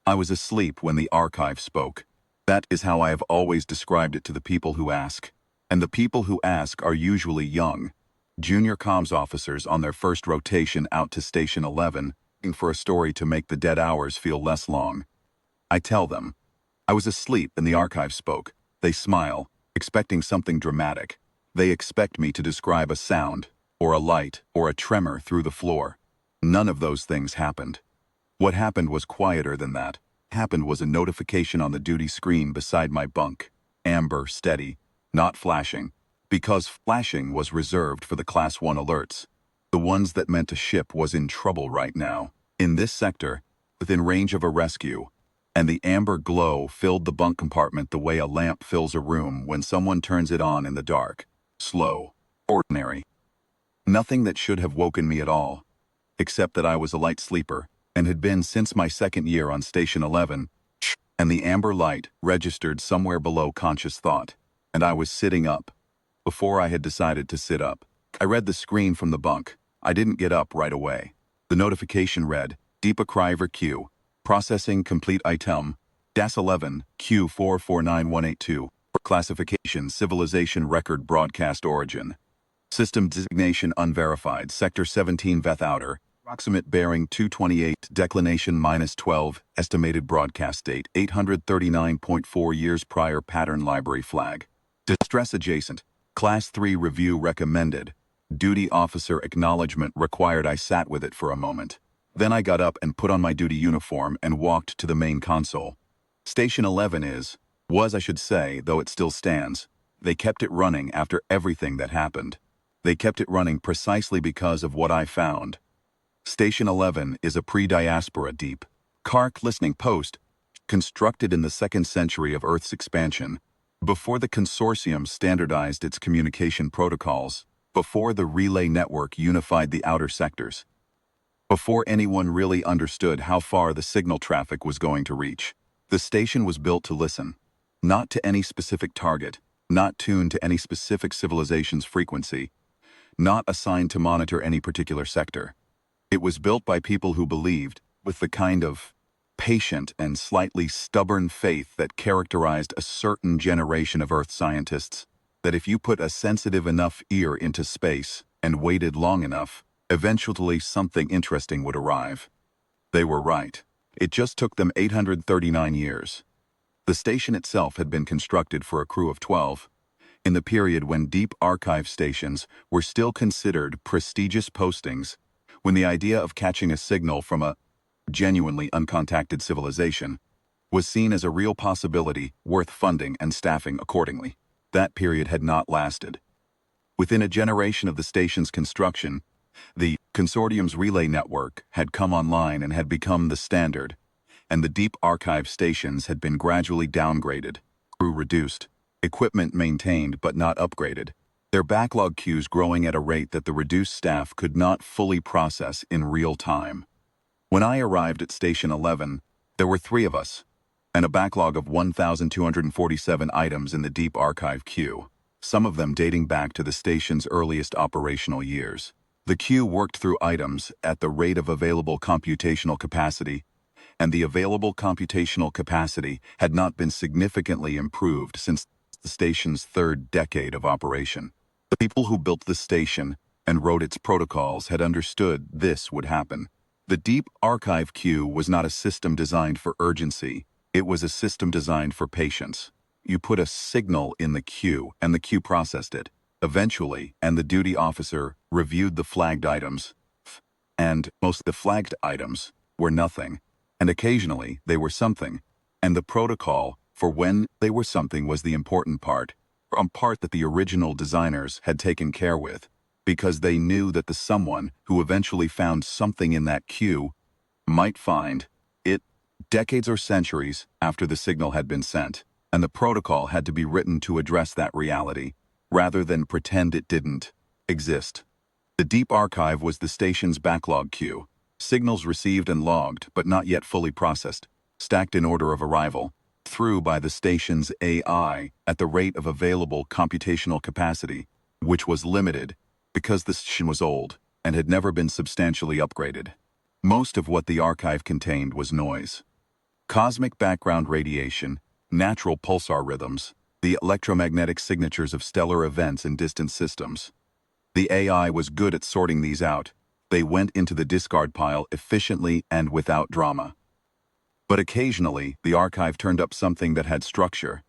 I was asleep when the archive spoke. That is how I have always described it to the people who ask. And the people who ask are usually young, junior comms officers on their first rotation out to Station 11, looking for a story to make the dead hours feel less long. I tell them, I was asleep and the archive spoke. They smile, expecting something dramatic. They expect me to describe a sound, or a light, or a tremor through the floor. None of those things happened. What happened was quieter than that. Happened was a notification on the duty screen beside my bunk. Amber, steady, not flashing. Because flashing was reserved for the Class 1 alerts. The ones that meant a ship was in trouble right now. In this sector, within range of a rescue. And the amber glow filled the bunk compartment the way a lamp fills a room when someone turns it on in the dark. Slow. Ordinary. Nothing that should have woken me at all. Except that I was a light sleeper, and had been since my second year on Station 11, and the amber light registered somewhere below conscious thought, and I was sitting up. Before I had decided to sit up, I read the screen from the bunk. I didn't get up right away. The notification read, Deepa Criver Q. Processing complete item. DAS 11, Q449182. Classification Civilization Record Broadcast Origin. System Designation Unverified. Sector 17 Veth Outer. Approximate bearing 228. Declination -12. Estimated broadcast date 839.4 years prior. Pattern library flag. Distress adjacent. Class 3 review recommended. Duty officer acknowledgement required. I sat with it for a moment. Then I got up and put on my duty uniform and walked to the main console. Station 11 was I should say, though it still stands. They kept it running after everything that happened. They kept it running precisely because of what I found. Station 11 is a pre-Diaspora deep Kark listening post, constructed in the 2nd century of Earth's expansion, before the consortium standardized its communication protocols, before the relay network unified the outer sectors, before anyone really understood how far the signal traffic was going to reach. The station was built to listen, not to any specific target, not tuned to any specific civilization's frequency, not assigned to monitor any particular sector. It was built by people who believed, with the kind of patient and slightly stubborn faith that characterized a certain generation of Earth scientists, that if you put a sensitive enough ear into space and waited long enough, eventually something interesting would arrive. They were right. It just took them 839 years. The station itself had been constructed for a crew of 12, in the period when deep archive stations were still considered prestigious postings, when the idea of catching a signal from a genuinely uncontacted civilization was seen as a real possibility worth funding and staffing accordingly. That period had not lasted. Within a generation of the station's construction, the consortium's relay network had come online and had become the standard, and the deep archive stations had been gradually downgraded, crew reduced, equipment maintained but not upgraded, their backlog queues growing at a rate that the reduced staff could not fully process in real time. When I arrived at Station 11, there were 3 of us, and a backlog of 1,247 items in the deep archive queue, some of them dating back to the station's earliest operational years. The queue worked through items at the rate of available computational capacity, and the available computational capacity had not been significantly improved since the station's 3rd decade of operation. The people who built the station and wrote its protocols had understood this would happen. The deep archive queue was not a system designed for urgency. It was a system designed for patience. You put a signal in the queue, and the queue processed it. Eventually, and the duty officer reviewed the flagged items, and most of the flagged items were nothing, and occasionally they were something, and the protocol for when they were something was the important part, a part that the original designers had taken care with, because they knew that the someone who eventually found something in that queue might find it decades or centuries after the signal had been sent, and the protocol had to be written to address that reality, rather than pretend it didn't exist. The deep archive was the station's backlog queue, signals received and logged but not yet fully processed, stacked in order of arrival, through by the station's AI at the rate of available computational capacity, which was limited because the station was old and had never been substantially upgraded. Most of what the archive contained was noise. Cosmic background radiation, natural pulsar rhythms, the electromagnetic signatures of stellar events in distant systems. The AI was good at sorting these out. They went into the discard pile efficiently and without drama. But occasionally, the archive turned up something that had structure.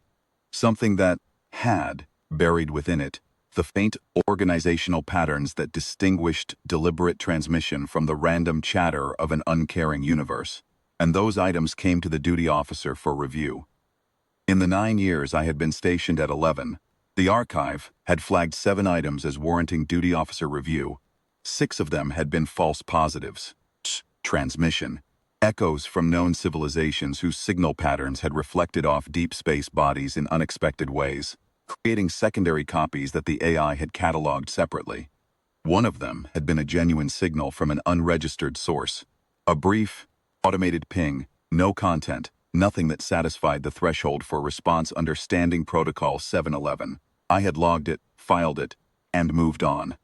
Something that had, buried within it, the faint organizational patterns that distinguished deliberate transmission from the random chatter of an uncaring universe. And those items came to the duty officer for review. In the 9 years I had been stationed at 11, the archive had flagged 7 items as warranting duty officer review. 6 of them had been false positives. Transmission. Echoes from known civilizations whose signal patterns had reflected off deep space bodies in unexpected ways, creating secondary copies that the AI had cataloged separately. One of them had been a genuine signal from an unregistered source. A brief, automated ping, no content, nothing that satisfied the threshold for response under Standing Protocol 711. I had logged it, filed it, and moved on.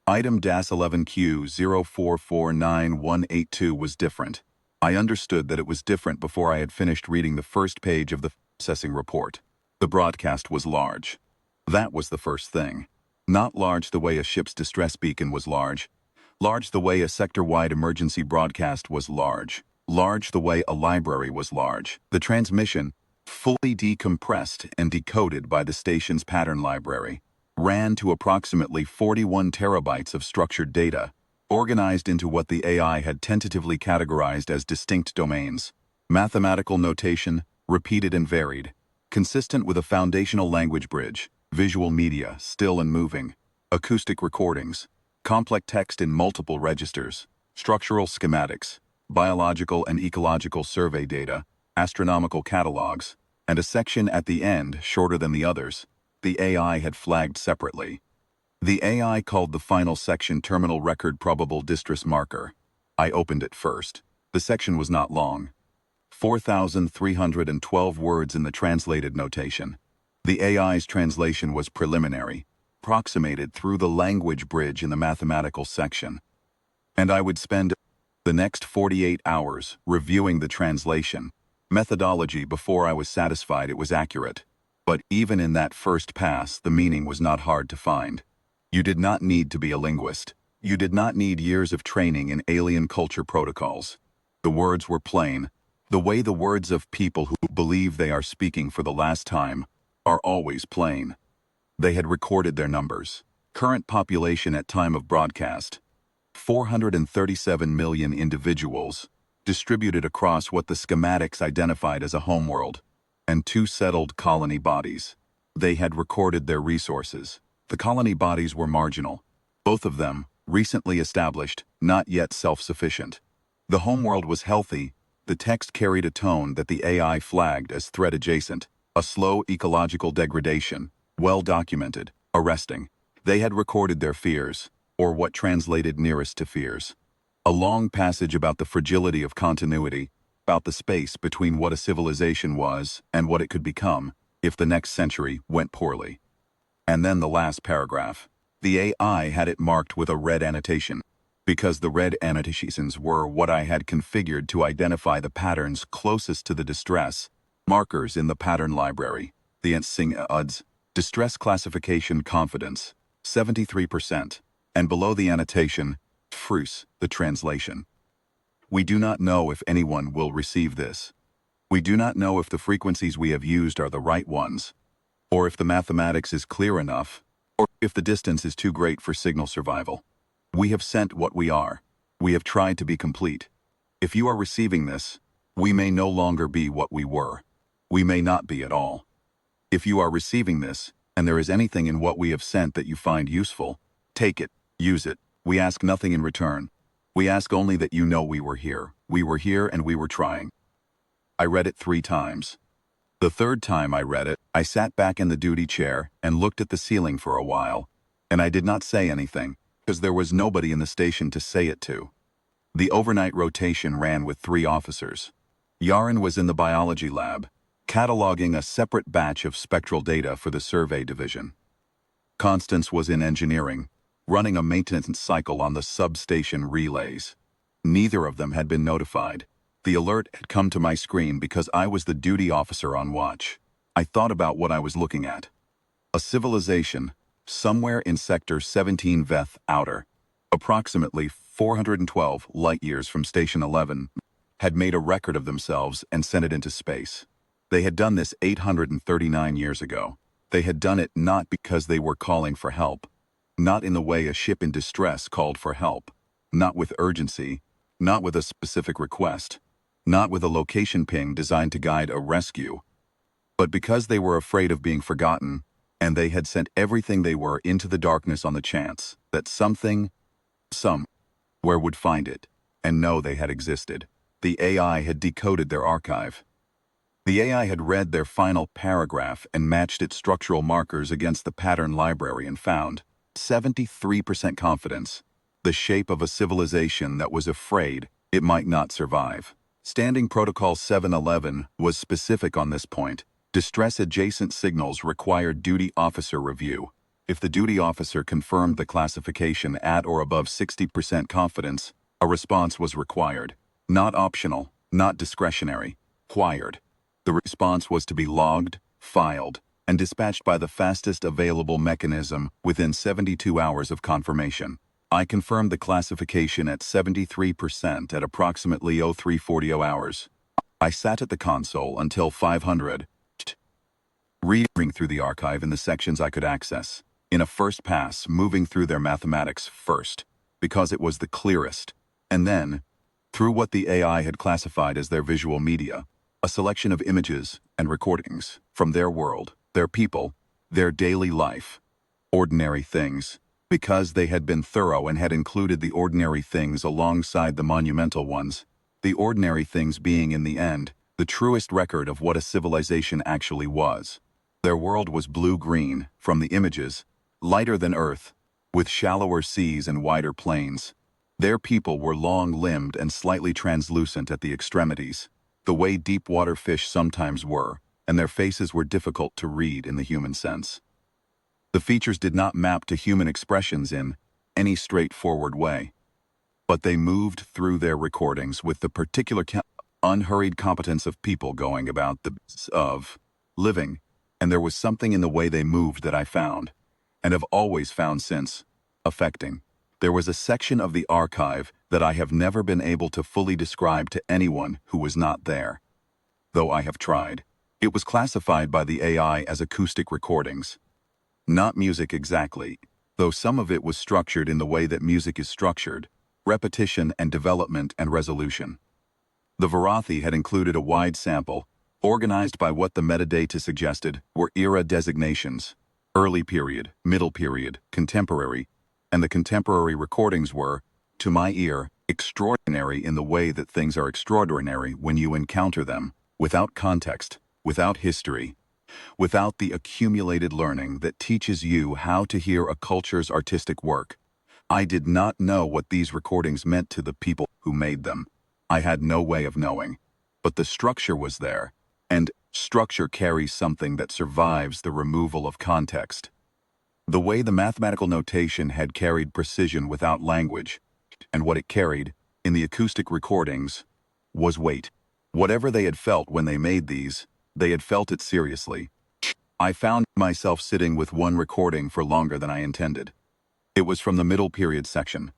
Item DAS11Q0449182 was different. I understood that it was different before I had finished reading the first page of the processing report. The broadcast was large. That was the first thing. Not large the way a ship's distress beacon was large. Large the way a sector-wide emergency broadcast was large. Large the way a library was large. The transmission, fully decompressed and decoded by the station's pattern library, ran to approximately 41 terabytes of structured data, organized into what the AI had tentatively categorized as distinct domains. Mathematical notation, repeated and varied, consistent with a foundational language bridge, visual media, still and moving, acoustic recordings, complex text in multiple registers, structural schematics, biological and ecological survey data, astronomical catalogs, and a section at the end, shorter than the others, the AI had flagged separately. The AI called the final section Terminal Record Probable Distress Marker. I opened it first. The section was not long. 4,312 words in the translated notation. The AI's translation was preliminary, approximated through the language bridge in the mathematical section. And I would spend the next 48 hours reviewing the translation methodology before I was satisfied it was accurate. But even in that first pass, the meaning was not hard to find. You did not need to be a linguist. You did not need years of training in alien culture protocols. The words were plain, the way the words of people who believe they are speaking for the last time are always plain. They had recorded their numbers. Current population at time of broadcast, 437 million individuals, distributed across what the schematics identified as a homeworld, and 2 settled colony bodies. They had recorded their resources. The colony bodies were marginal. Both of them, recently established, not yet self-sufficient. The homeworld was healthy. The text carried a tone that the AI flagged as threat adjacent, a slow ecological degradation, well documented, arresting. They had recorded their fears, or what translated nearest to fears. A long passage about the fragility of continuity, about the space between what a civilization was and what it could become if the next century went poorly. And then the last paragraph. The AI had it marked with a red annotation, because the red annotations were what I had configured to identify the patterns closest to the distress markers in the pattern library. The UDS, distress classification confidence, 73%, and below the annotation, FRUS, the translation. We do not know if anyone will receive this. We do not know if the frequencies we have used are the right ones, or if the mathematics is clear enough, or if the distance is too great for signal survival. We have sent what we are. We have tried to be complete. If you are receiving this, we may no longer be what we were. We may not be at all. If you are receiving this, and there is anything in what we have sent that you find useful, take it, use it. We ask nothing in return. We ask only that you know we were here. We were here and we were trying. I read it 3 times. The third time I read it, I sat back in the duty chair and looked at the ceiling for a while, and I did not say anything, because there was nobody in the station to say it to. The overnight rotation ran with 3 officers. Yaren was in the biology lab, cataloging a separate batch of spectral data for the survey division. Constance was in engineering, running a maintenance cycle on the substation relays. Neither of them had been notified. The alert had come to my screen because I was the duty officer on watch. I thought about what I was looking at. A civilization, somewhere in Sector 17 Veth Outer, approximately 412 light-years from Station 11, had made a record of themselves and sent it into space. They had done this 839 years ago. They had done it not because they were calling for help, not in the way a ship in distress called for help, not with urgency, not with a specific request, not with a location ping designed to guide a rescue, but because they were afraid of being forgotten, and they had sent everything they were into the darkness on the chance that something, somewhere would find it, and know they had existed. The AI had decoded their archive. The AI had read their final paragraph and matched its structural markers against the pattern library and found 73% confidence, the shape of a civilization that was afraid it might not survive. Standing Protocol 711 was specific on this point. Distress-adjacent signals required duty officer review. If the duty officer confirmed the classification at or above 60% confidence, a response was required. Not optional, not discretionary, required. The response was to be logged, filed, and dispatched by the fastest available mechanism within 72 hours of confirmation. I confirmed the classification at 73% at approximately 0340 hours. I sat at the console until 500, reading through the archive in the sections I could access, in a first pass, moving through their mathematics first, because it was the clearest, and then, through what the AI had classified as their visual media, a selection of images and recordings from their world, their people, their daily life, ordinary things, because they had been thorough and had included the ordinary things alongside the monumental ones, the ordinary things being, in the end, the truest record of what a civilization actually was. Their world was blue-green, from the images, lighter than Earth, with shallower seas and wider plains. Their people were long-limbed and slightly translucent at the extremities, the way deep-water fish sometimes were, and their faces were difficult to read in the human sense. The features did not map to human expressions in any straightforward way, but they moved through their recordings with the particular unhurried competence of people going about the business of living, and there was something in the way they moved that I found, and have always found since, affecting. There was a section of the archive that I have never been able to fully describe to anyone who was not there, though I have tried. It was classified by the AI as acoustic recordings. Not music exactly, though some of it was structured in the way that music is structured, repetition and development and resolution. The Varathi had included a wide sample, organized by what the metadata suggested were era designations: early period, middle period, contemporary, and the contemporary recordings were, to my ear, extraordinary in the way that things are extraordinary when you encounter them, without context, without history, without the accumulated learning that teaches you how to hear a culture's artistic work. I did not know what these recordings meant to the people who made them. I had no way of knowing. But the structure was there, and structure carries something that survives the removal of context. The way the mathematical notation had carried precision without language, and what it carried, in the acoustic recordings, was weight. Whatever they had felt when they made these, they had felt it seriously. I found myself sitting with one recording for longer than I intended. It was from the middle period section,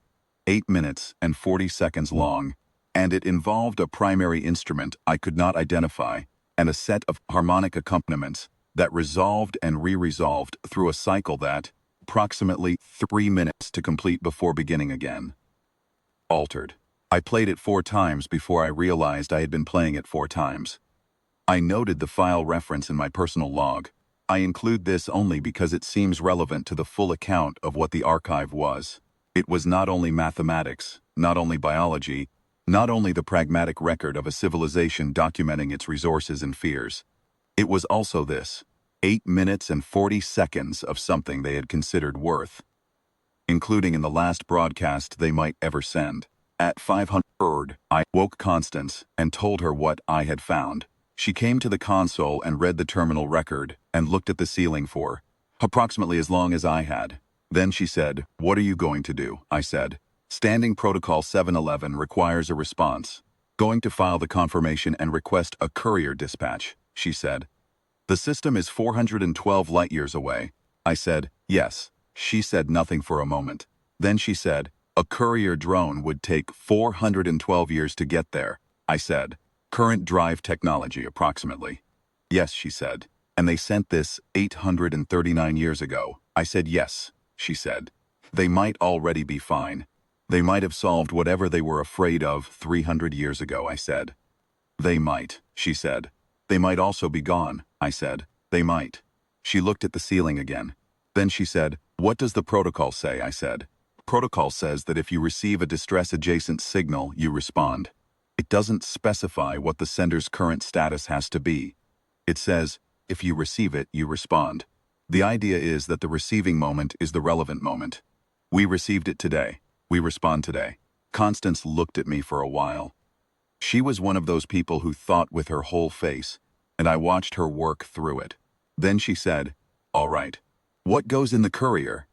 8 minutes and 40 seconds long, and it involved a primary instrument I could not identify and a set of harmonic accompaniments that resolved and re-resolved through a cycle that, approximately 3 minutes to complete before beginning again. Altered. I played it 4 times before I realized I had been playing it 4 times. I noted the file reference in my personal log. I include this only because it seems relevant to the full account of what the archive was. It was not only mathematics, not only biology, not only the pragmatic record of a civilization documenting its resources and fears. It was also this, 8 minutes and 40 seconds of something they had considered worth, including in the last broadcast they might ever send. At 500, I woke Constance and told her what I had found. She came to the console and read the terminal record and looked at the ceiling for approximately as long as I had. Then she said, "What are you going to do?" I said, "Standing Protocol 711 requires a response. Going to file the confirmation and request a courier dispatch, she said. The system is 412 light-years away. I said, yes. She said nothing for a moment. Then she said, a courier drone would take 412 years to get there. I said, current drive technology approximately. Yes, she said. And they sent this 839 years ago. I said, yes, she said. They might already be fine. They might have solved whatever they were afraid of 300 years ago, I said. They might, she said. They might also be gone, I said. They might. She looked at the ceiling again. Then she said, what does the protocol say, I said. Protocol says that if you receive a distress-adjacent signal, you respond. It doesn't specify what the sender's current status has to be. It says, if you receive it, you respond. The idea is that the receiving moment is the relevant moment. We received it today. We respond today. Constance looked at me for a while. She was one of those people who thought with her whole face, and I watched her work through it. Then she said, all right. What goes in the courier?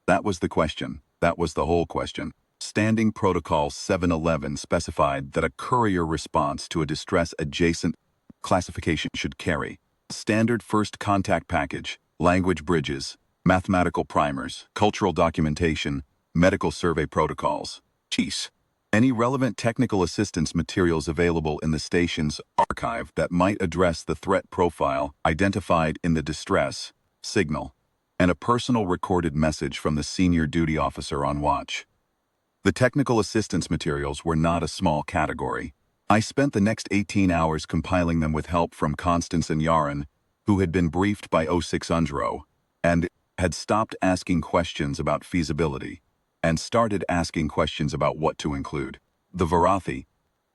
That was the question. That was the whole question. Standing Protocol 711 specified that a courier response to a distress-adjacent classification should carry standard first contact package, language bridges, mathematical primers, cultural documentation, medical survey protocols. Jeez. Any relevant technical assistance materials available in the station's archive that might address the threat profile identified in the distress signal, and a personal recorded message from the senior duty officer on watch. The technical assistance materials were not a small category. I spent the next 18 hours compiling them with help from Constance and Yaren, who had been briefed by 06 Undro, and had stopped asking questions about feasibility, and started asking questions about what to include. The Varathi.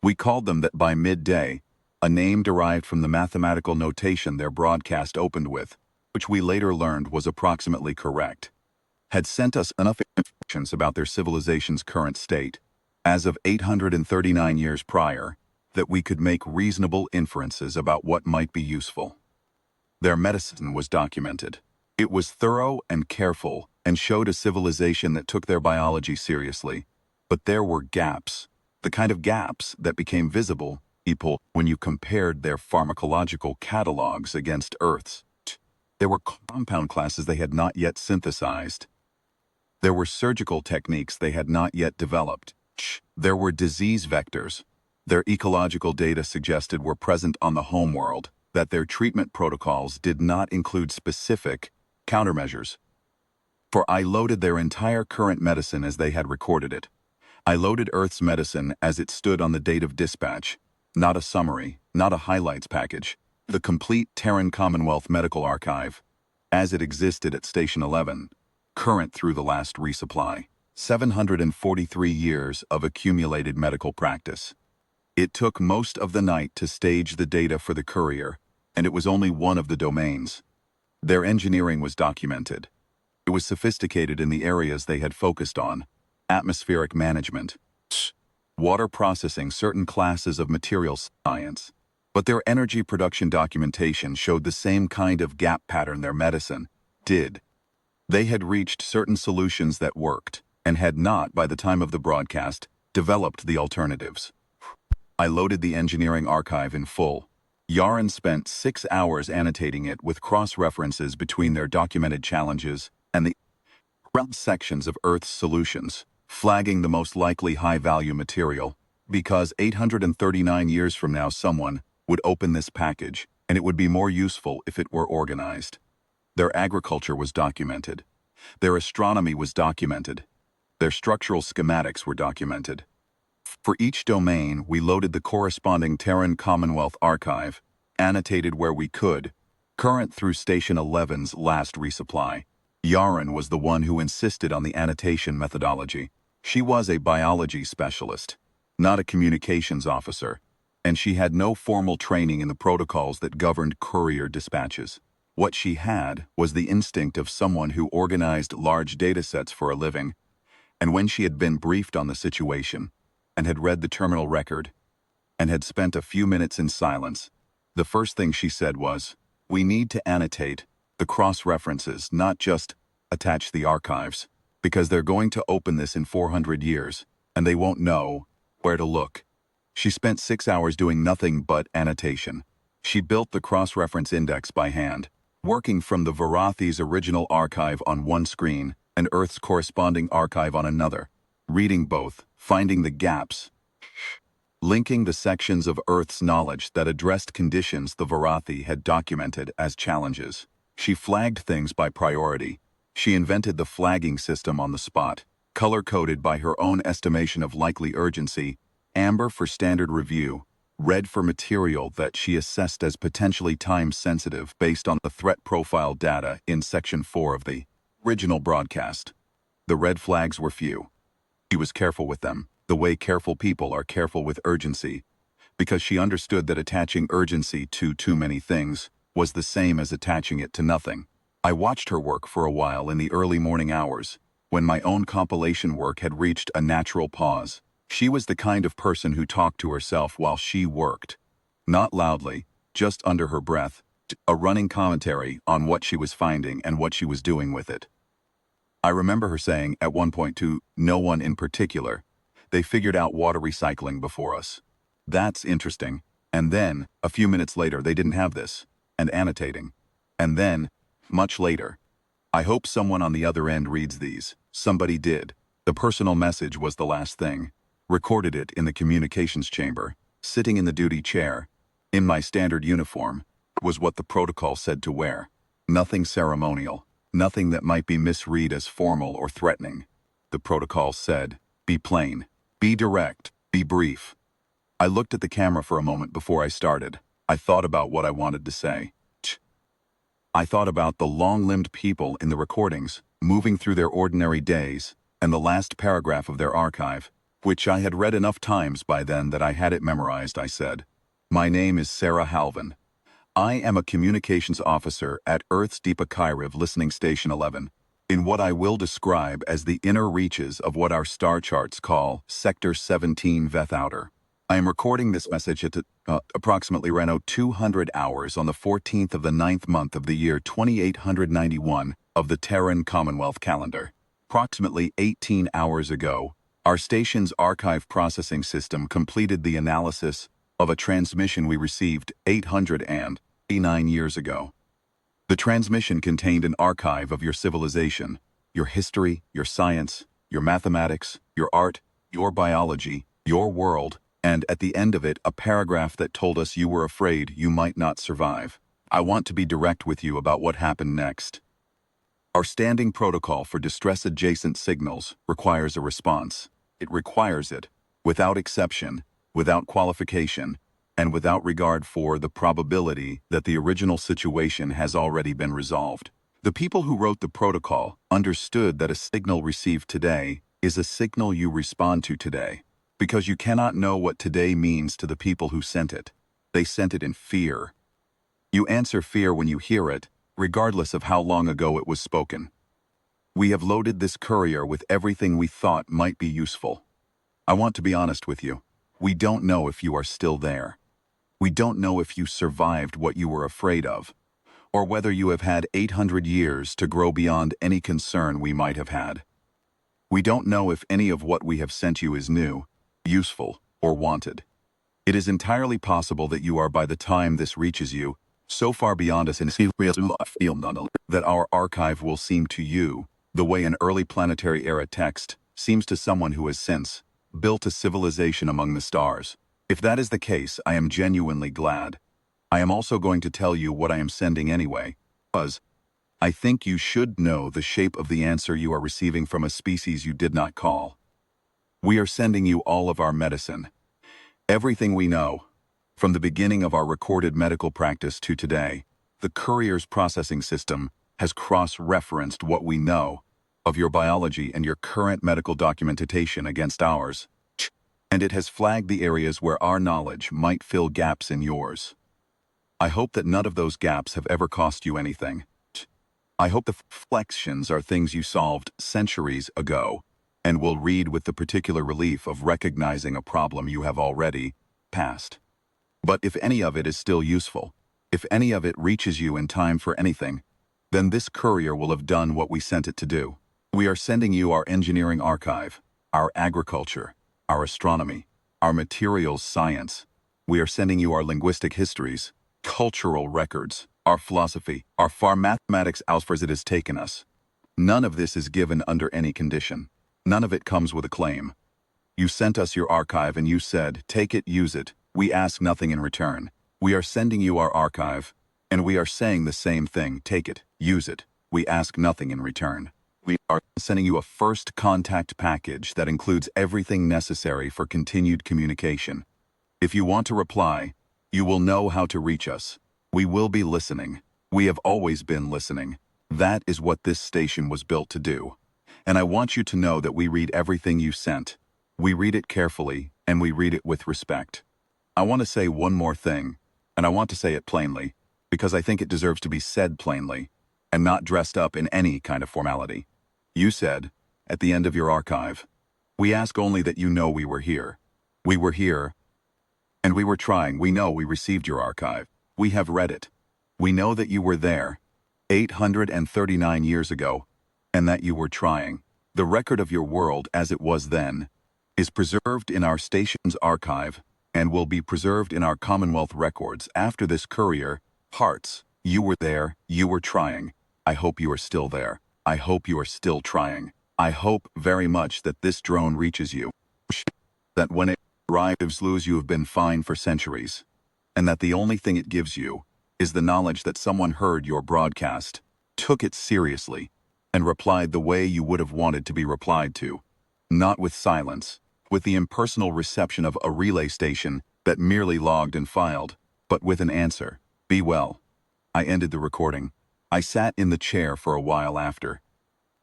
We called them that by midday, a name derived from the mathematical notation their broadcast opened with, which we later learned was approximately correct, had sent us enough information about their civilization's current state, as of 839 years prior, that we could make reasonable inferences about what might be useful. Their medicine was documented. It was thorough and careful and showed a civilization that took their biology seriously. But there were gaps, the kind of gaps that became visible when you compared their pharmacological catalogs against Earth's. There were compound classes they had not yet synthesized. There were surgical techniques they had not yet developed. There were disease vectors. Their ecological data suggested were present on the homeworld, that their treatment protocols did not include specific countermeasures. For I loaded their entire current medicine as they had recorded it. I loaded Earth's medicine as it stood on the date of dispatch, not a summary, not a highlights package, the complete Terran Commonwealth Medical Archive, as it existed at Station 11, current through the last resupply. 743 years of accumulated medical practice. It took most of the night to stage the data for the courier, and it was only one of the domains. Their engineering was documented. It was sophisticated in the areas they had focused on: atmospheric management, water processing, certain classes of material science. But their energy production documentation showed the same kind of gap pattern their medicine did. They had reached certain solutions that worked, and had not, by the time of the broadcast, developed the alternatives. I loaded the engineering archive in full. Yaren spent 6 hours annotating it with cross-references between their documented challenges and the sections of Earth's solutions, flagging the most likely high-value material, because 839 years from now someone would open this package, and it would be more useful if it were organized. Their agriculture was documented. Their astronomy was documented. Their structural schematics were documented. For each domain, we loaded the corresponding Terran Commonwealth archive, annotated where we could, current through Station 11's last resupply. Yaren was the one who insisted on the annotation methodology. She was a biology specialist, not a communications officer, and she had no formal training in the protocols that governed courier dispatches. What she had was the instinct of someone who organized large datasets for a living, and when she had been briefed on the situation, and had read the terminal record, and had spent a few minutes in silence, the first thing she said was, "We need to annotate the cross-references, not just attach the archives, because they're going to open this in 400 years, and they won't know where to look." She spent 6 hours doing nothing but annotation. She built the cross-reference index by hand, working from the Varathi's original archive on one screen and Earth's corresponding archive on another, reading both, finding the gaps, linking the sections of Earth's knowledge that addressed conditions the Varathi had documented as challenges. She flagged things by priority. She invented the flagging system on the spot, color-coded by her own estimation of likely urgency, amber for standard review, red for material that she assessed as potentially time-sensitive based on the threat profile data in Section 4 of the original broadcast. The red flags were few. She was careful with them, the way careful people are careful with urgency, because she understood that attaching urgency to too many things was the same as attaching it to nothing. I watched her work for a while in the early morning hours, when my own compilation work had reached a natural pause. She was the kind of person who talked to herself while she worked. Not loudly, just under her breath, a running commentary on what she was finding and what she was doing with it. I remember her saying at one point to no one in particular, "They figured out water recycling before us. That's interesting." And then, a few minutes later, "They didn't have this," and annotating. And then, much later, "I hope someone on the other end reads these." Somebody did. The personal message was the last thing. Recorded it in the communications chamber, sitting in the duty chair, in my standard uniform, was what the protocol said to wear. Nothing ceremonial, nothing that might be misread as formal or threatening. The protocol said, be plain, be direct, be brief. I looked at the camera for a moment before I started. I thought about what I wanted to say. I thought about the long-limbed people in the recordings, moving through their ordinary days, and the last paragraph of their archive, which I had read enough times by then that I had it memorized. I said, "My name is Sarah Halvin. I am a communications officer at Earth's Deepakiriv Listening Station 11, in what I will describe as the inner reaches of what our star charts call Sector 17 Vethouter. I am recording this message at approximately 200 hours on the 14th of the 9th month of the year 2891 of the Terran Commonwealth calendar. Approximately 18 hours ago, our station's archive processing system completed the analysis of a transmission we received 889 years ago. The transmission contained an archive of your civilization, your history, your science, your mathematics, your art, your biology, your world, and at the end of it, a paragraph that told us you were afraid you might not survive. I want to be direct with you about what happened next. Our standing protocol for distress-adjacent signals requires a response. It requires it, without exception, without qualification, and without regard for the probability that the original situation has already been resolved. The people who wrote the protocol understood that a signal received today is a signal you respond to today, because you cannot know what today means to the people who sent it. They sent it in fear. You answer fear when you hear it, regardless of how long ago it was spoken. We have loaded this courier with everything we thought might be useful. I want to be honest with you. We don't know if you are still there. We don't know if you survived what you were afraid of, or whether you have had 800 years to grow beyond any concern we might have had. We don't know if any of what we have sent you is new, useful, or wanted. It is entirely possible that you are, by the time this reaches you, so far beyond us in that our archive will seem to you the way an early planetary era text seems to someone who has since built a civilization among the stars. If that is the case, I am genuinely glad. I am also going to tell you what I am sending anyway, because I think you should know the shape of the answer you are receiving from a species you did not call. We are sending you all of our medicine. Everything we know, from the beginning of our recorded medical practice to today. The courier's processing system has cross-referenced what we know of your biology and your current medical documentation against ours, and it has flagged the areas where our knowledge might fill gaps in yours. I hope that none of those gaps have ever cost you anything. I hope the flexions are things you solved centuries ago and will read with the particular relief of recognizing a problem you have already passed. But if any of it is still useful, if any of it reaches you in time for anything, then this courier will have done what we sent it to do. We are sending you our engineering archive, our agriculture, our astronomy, our materials science. We are sending you our linguistic histories, cultural records, our philosophy, our far mathematics as far as it has taken us. None of this is given under any condition. None of it comes with a claim. You sent us your archive and you said, take it, use it. We ask nothing in return. We are sending you our archive, and we are saying the same thing, take it, use it. We ask nothing in return. We are sending you a first contact package that includes everything necessary for continued communication. If you want to reply, you will know how to reach us. We will be listening. We have always been listening. That is what this station was built to do. And I want you to know that we read everything you sent. We read it carefully, and we read it with respect. I want to say one more thing, and I want to say it plainly, because I think it deserves to be said plainly, and not dressed up in any kind of formality. You said, at the end of your archive, we ask only that you know we were here. We were here, and we were trying. We know we received your archive. We have read it. We know that you were there, 839 years ago, and that you were trying. The record of your world as it was then is preserved in our station's archive and will be preserved in our Commonwealth records after this courier parts. You were there, you were trying. I hope you are still there. I hope you are still trying. I hope very much that this drone reaches you. That when it arrives, you have been fine for centuries, and that the only thing it gives you is the knowledge that someone heard your broadcast, took it seriously, and replied the way you would have wanted to be replied to. Not with silence, with the impersonal reception of a relay station that merely logged and filed, but with an answer. Be well. I ended the recording. I sat in the chair for a while after.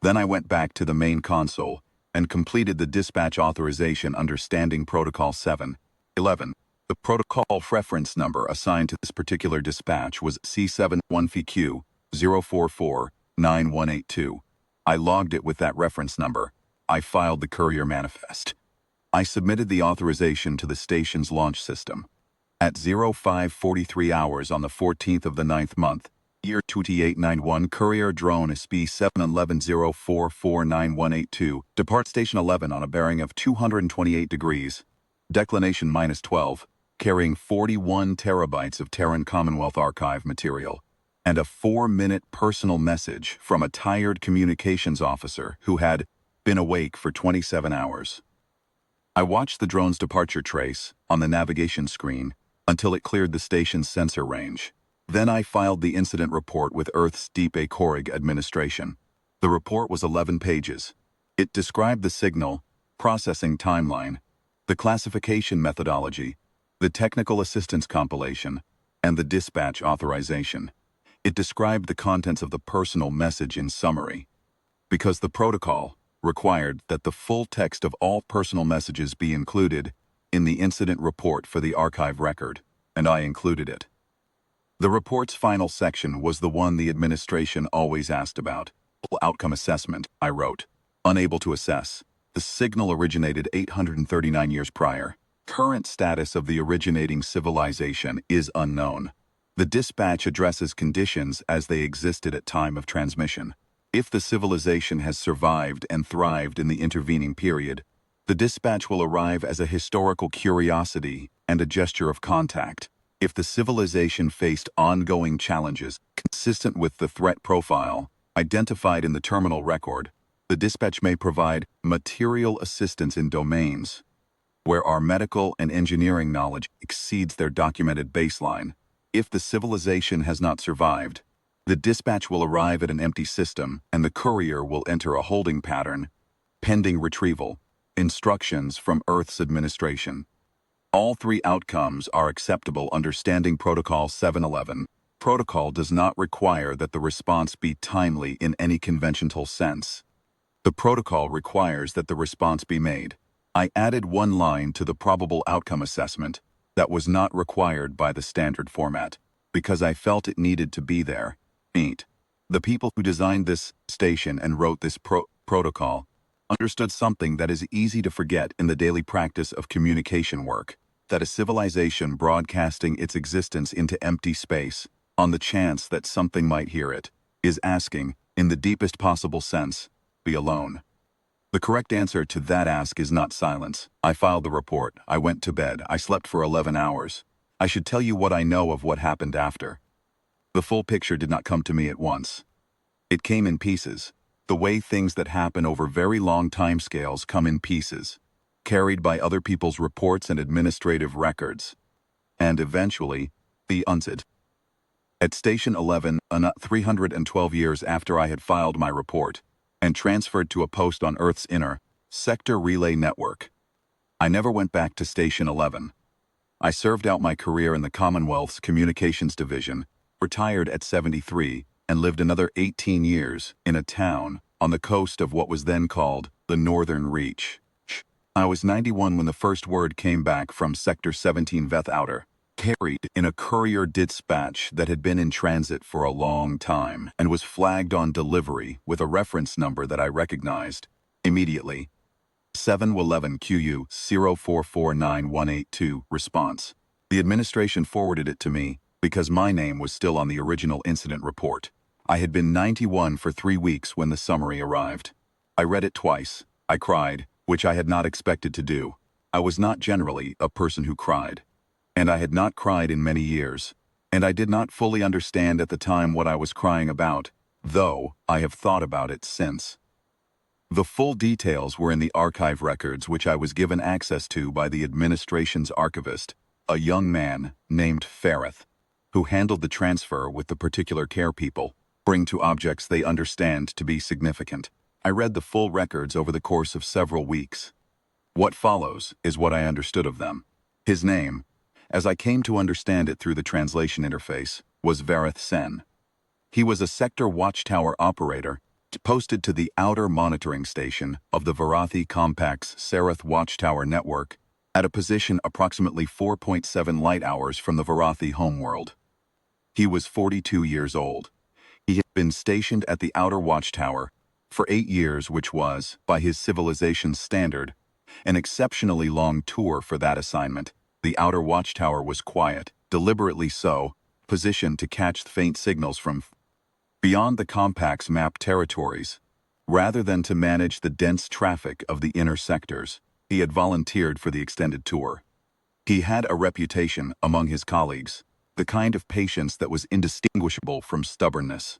Then I went back to the main console and completed the dispatch authorization under Standing Protocol 7.11. The protocol reference number assigned to this particular dispatch was C71FQ 0449182. I logged it with that reference number. I filed the courier manifest. I submitted the authorization to the station's launch system. At 0543 hours on the 14th of the 9th month, year 2891, courier drone SP71104498182, depart station 11 on a bearing of 228 degrees, declination -12, carrying 41 terabytes of Terran Commonwealth archive material, and a 4-minute personal message from a tired communications officer who had been awake for 27 hours. I watched the drone's departure trace on the navigation screen until it cleared the station's sensor range. Then I filed the incident report with Earth's Decoded administration. The report was 11 pages. It described the signal, processing timeline, the classification methodology, the technical assistance compilation, and the dispatch authorization. It described the contents of the personal message in summary. Because the protocol required that the full text of all personal messages be included in the incident report for the archive record, and I included it. The report's final section was the one the administration always asked about. Outcome assessment, I wrote. Unable to assess. The signal originated 839 years prior. Current status of the originating civilization is unknown. The dispatch addresses conditions as they existed at time of transmission. If the civilization has survived and thrived in the intervening period, the dispatch will arrive as a historical curiosity and a gesture of contact. If the civilization faced ongoing challenges consistent with the threat profile identified in the terminal record, the dispatch may provide material assistance in domains where our medical and engineering knowledge exceeds their documented baseline. If the civilization has not survived, the dispatch will arrive at an empty system and the courier will enter a holding pattern, pending retrieval. Instructions from Earth's administration. All three outcomes are acceptable under Standing Protocol 711. Protocol does not require that the response be timely in any conventional sense. The protocol requires that the response be made. I added one line to the probable outcome assessment that was not required by the standard format, because I felt it needed to be there. 8. The people who designed this station and wrote this protocol understood something that is easy to forget in the daily practice of communication work, that a civilization broadcasting its existence into empty space, on the chance that something might hear it, is asking, in the deepest possible sense, be alone. The correct answer to that ask is not silence. I filed the report. I went to bed. I slept for 11 hours. I should tell you what I know of what happened after. The full picture did not come to me at once. It came in pieces. The way things that happen over very long timescales come in pieces, carried by other people's reports and administrative records. And eventually, the unsaid. At Station 11, 312 years after I had filed my report, and transferred to a post on Earth's inner sector relay network. I never went back to Station 11. I served out my career in the Commonwealth's Communications Division, retired at 73, and lived another 18 years in a town on the coast of what was then called the Northern Reach. I was 91 when the first word came back from Sector 17 Veth Outer, carried in a courier dispatch that had been in transit for a long time and was flagged on delivery with a reference number that I recognized immediately. 711 QU 0449182 response. The administration forwarded it to me because my name was still on the original incident report. I had been 91 for 3 weeks when the summary arrived. I read it twice. I cried, which I had not expected to do. I was not generally a person who cried. And I had not cried in many years. And I did not fully understand at the time what I was crying about, though I have thought about it since. The full details were in the archive records which I was given access to by the administration's archivist, a young man named Fareth, who handled the transfer with the particular care people, bring to objects they understand to be significant. I read the full records over the course of several weeks. What follows is what I understood of them. His name, as I came to understand it through the translation interface, was Vareth Sen. He was a sector watchtower operator posted to the outer monitoring station of the Varathi Compact's Sarath Watchtower network at a position approximately 4.7 light hours from the Varathi homeworld. He was 42 years old. He had been stationed at the outer watchtower for 8 years, which was, by his civilization's standard, an exceptionally long tour for that assignment. The outer watchtower was quiet, deliberately so, positioned to catch the faint signals from beyond the compact's mapped territories. Rather than to manage the dense traffic of the inner sectors, he had volunteered for the extended tour. He had a reputation among his colleagues, the kind of patience that was indistinguishable from stubbornness.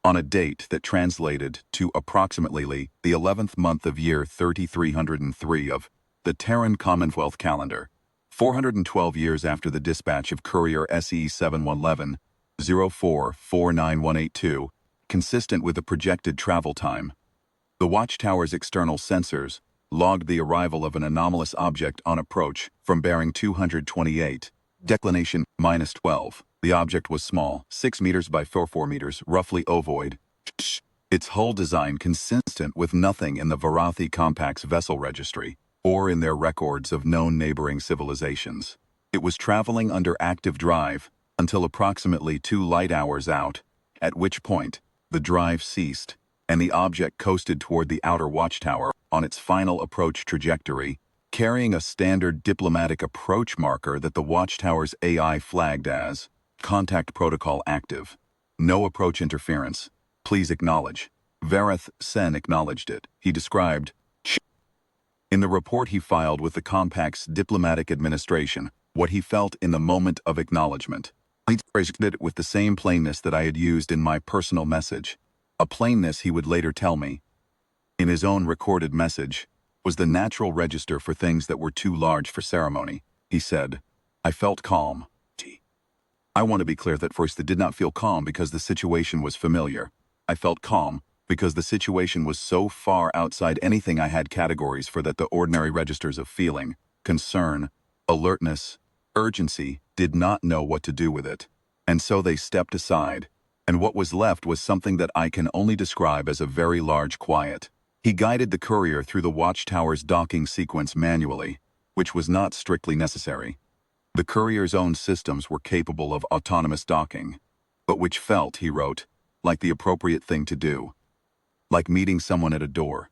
On a date that translated to approximately the 11th month of year 3303 of the Terran Commonwealth calendar, 412 years after the dispatch of courier SE 7111 0449182, consistent with the projected travel time. The watchtower's external sensors logged the arrival of an anomalous object on approach from bearing 228, declination -12. The object was small, 6 meters by 4 meters, roughly ovoid. Its hull design consistent with nothing in the Varathi Compact's vessel registry or in their records of known neighboring civilizations. It was traveling under active drive until approximately 2 light hours out, at which point the drive ceased and the object coasted toward the outer watchtower on its final approach trajectory, carrying a standard diplomatic approach marker that the watchtower's AI flagged as contact protocol active. No approach interference. Please acknowledge. Vareth Sen acknowledged it. He described in the report he filed with the Compact's diplomatic administration what he felt in the moment of acknowledgement. He phrased it with the same plainness that I had used in my personal message, a plainness he would later tell me, in his own recorded message, was the natural register for things that were too large for ceremony. He said, I felt calm. I want to be clear that first I did not feel calm because the situation was familiar. I felt calm because the situation was so far outside anything I had categories for that the ordinary registers of feeling, concern, alertness, urgency did not know what to do with it. And so they stepped aside, and what was left was something that I can only describe as a very large quiet. He guided the courier through the watchtower's docking sequence manually, which was not strictly necessary. The courier's own systems were capable of autonomous docking, but which felt, he wrote, like the appropriate thing to do. Like meeting someone at a door.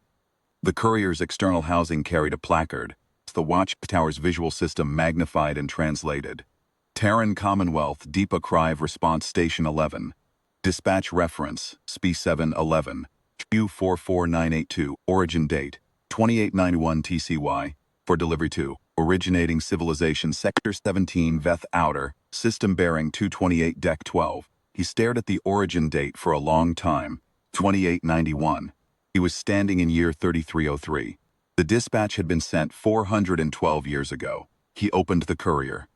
The courier's external housing carried a placard, the watchtower's visual system magnified and translated. Terran Commonwealth Deepa Crive Response Station 11. Dispatch Reference, SPI 711, Q44982, Origin Date, 2891 TCY, for delivery to Originating Civilization Sector 17 Veth Outer, System Bearing 228 Deck 12. He stared at the origin date for a long time, 2891. He was standing in year 3303. The dispatch had been sent 412 years ago. He opened the courier.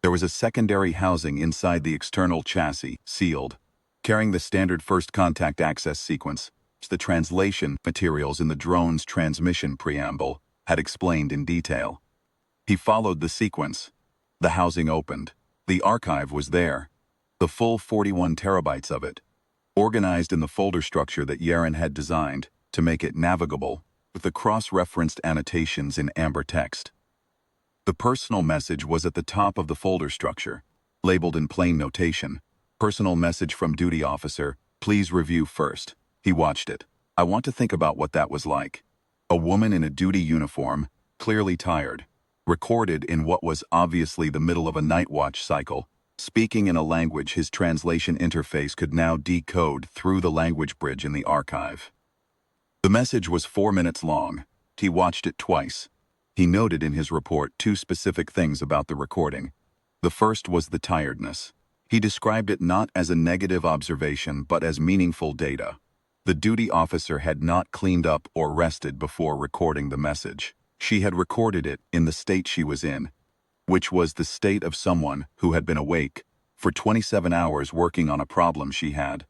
There was a secondary housing inside the external chassis, sealed, carrying the standard first contact access sequence, which the translation materials in the drone's transmission preamble had explained in detail. He followed the sequence. The housing opened. The archive was there. The full 41 terabytes of it, organized in the folder structure that Yaren had designed to make it navigable, with the cross-referenced annotations in amber text. The personal message was at the top of the folder structure, labeled in plain notation. Personal message from duty officer, please review first. He watched it. I want to think about what that was like. A woman in a duty uniform, clearly tired, recorded in what was obviously the middle of a night watch cycle, speaking in a language his translation interface could now decode through the language bridge in the archive. The message was 4 minutes long. He watched it twice. He noted in his report 2 specific things about the recording. The first was the tiredness. He described it not as a negative observation but as meaningful data. The duty officer had not cleaned up or rested before recording the message. She had recorded it in the state she was in, which was the state of someone who had been awake for 27 hours working on a problem she had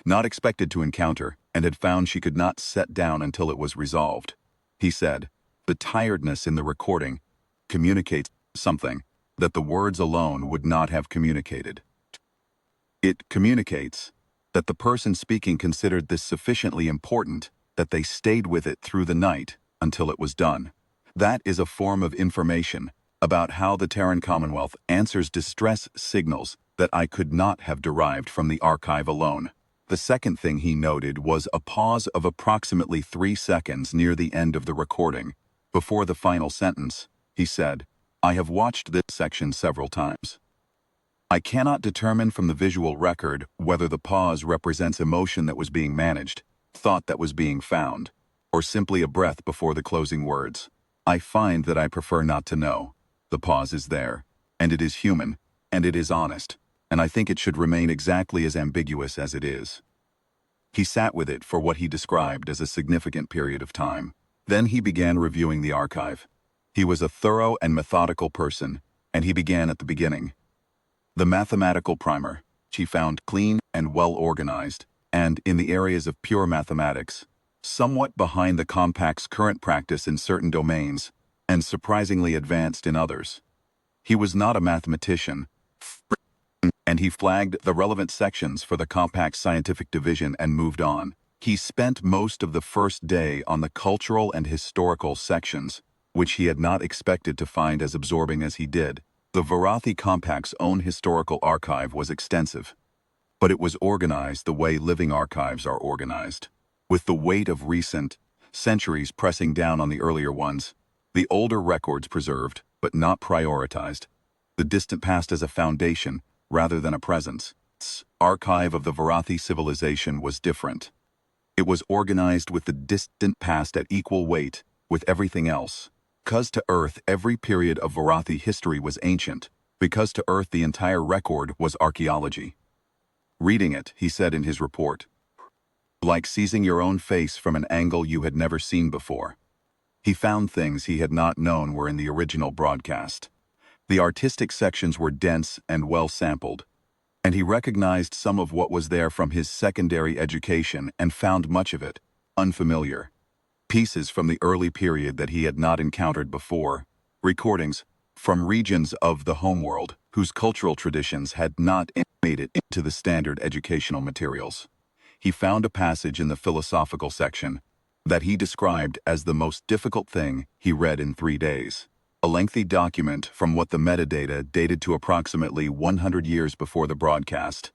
not expected to encounter and had found she could not set down until it was resolved. He said, the tiredness in the recording communicates something that the words alone would not have communicated. It communicates that the person speaking considered this sufficiently important that they stayed with it through the night until it was done. That is a form of information about how the Terran Commonwealth answers distress signals that I could not have derived from the archive alone. The second thing he noted was a pause of approximately 3 seconds near the end of the recording. Before the final sentence, he said, I have watched this section several times. I cannot determine from the visual record whether the pause represents emotion that was being managed, thought that was being found, or simply a breath before the closing words. I find that I prefer not to know. The pause is there, and it is human, and it is honest, and I think it should remain exactly as ambiguous as it is. He sat with it for what he described as a significant period of time. Then he began reviewing the archive. He was a thorough and methodical person, and he began at the beginning. The mathematical primer, which he found clean and well organized, and, in the areas of pure mathematics, somewhat behind the compact's current practice in certain domains, and surprisingly advanced in others. He was not a mathematician, and he flagged the relevant sections for the compact's scientific division and moved on. He spent most of the first day on the cultural and historical sections, which he had not expected to find as absorbing as he did. The Varathi Compact's own historical archive was extensive, but it was organized the way living archives are organized, with the weight of recent centuries pressing down on the earlier ones, the older records preserved, but not prioritized, the distant past as a foundation rather than a presence. Its archive of the Varathi civilization was different. It was organized with the distant past at equal weight with everything else. Because to Earth every period of Varathi history was ancient, because to Earth the entire record was archaeology. Reading it, he said in his report, like seizing your own face from an angle you had never seen before. He found things he had not known were in the original broadcast. The artistic sections were dense and well sampled, and he recognized some of what was there from his secondary education and found much of it unfamiliar. Pieces from the early period that he had not encountered before, recordings from regions of the homeworld whose cultural traditions had not made it into the standard educational materials. He found a passage in the philosophical section that he described as the most difficult thing he read in 3 days. A lengthy document from what the metadata dated to approximately 100 years before the broadcast,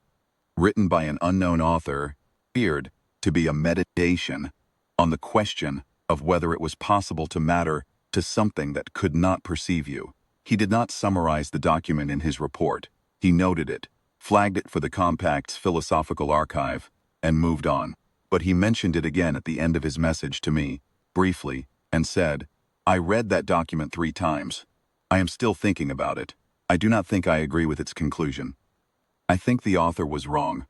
written by an unknown author, appeared to be a meditation on the question of whether it was possible to matter to something that could not perceive you. He did not summarize the document in his report. He noted it, flagged it for the Compact's philosophical archive, and moved on. But he mentioned it again at the end of his message to me, briefly, and said, "I read that document 3 times. I am still thinking about it. I do not think I agree with its conclusion. I think the author was wrong,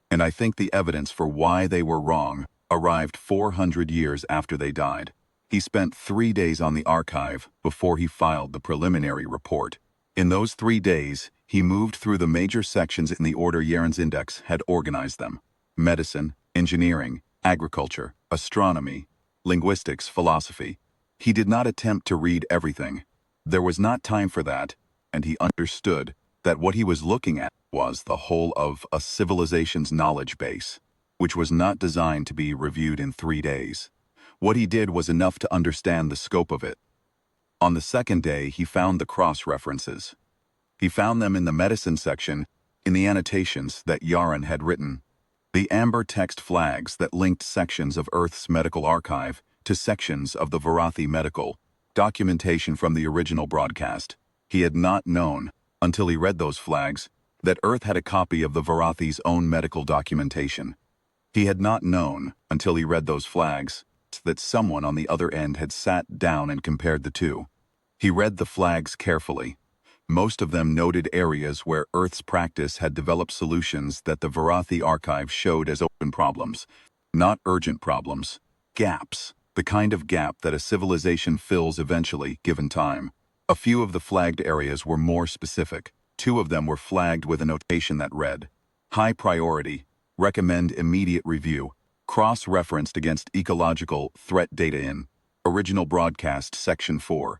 and I think the evidence for why they were wrong arrived 400 years after they died." He spent 3 days on the archive before he filed the preliminary report. In those 3 days, he moved through the major sections in the order Yaron's index had organized them: medicine, engineering, agriculture, astronomy, linguistics, philosophy. He did not attempt to read everything. There was not time for that, and he understood that what he was looking at was the whole of a civilization's knowledge base, which was not designed to be reviewed in 3 days. What he did was enough to understand the scope of it. On the second day, he found the cross-references. He found them in the medicine section, in the annotations that Yaron had written. The amber text flags that linked sections of Earth's medical archive to sections of the Varathi medical documentation from the original broadcast. He had not known, until he read those flags, that Earth had a copy of the Varathi's own medical documentation. He had not known, until he read those flags, that someone on the other end had sat down and compared the two. He read the flags carefully. Most of them noted areas where Earth's practice had developed solutions that the Varathi archive showed as open problems, not urgent problems, gaps, the kind of gap that a civilization fills eventually, given time. A few of the flagged areas were more specific. 2 of them were flagged with a notation that read, "High priority, recommend immediate review, cross-referenced against ecological threat data in original broadcast section 4.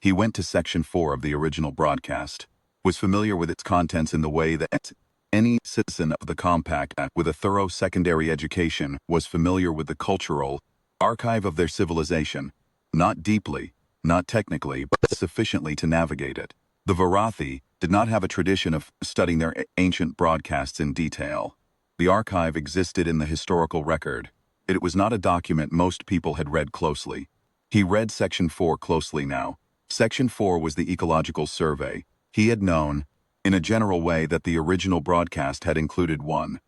He went to section 4 of the original broadcast, was familiar with its contents in the way that any citizen of the Compact with a thorough secondary education was familiar with the cultural archive of their civilization, not deeply, not technically, but sufficiently to navigate it. The Varathi did not have a tradition of studying their ancient broadcasts in detail. The archive existed in the historical record. It was not a document most people had read closely. He read Section 4 closely now. Section 4 was the ecological survey. He had known, in a general way, that the original broadcast had included one.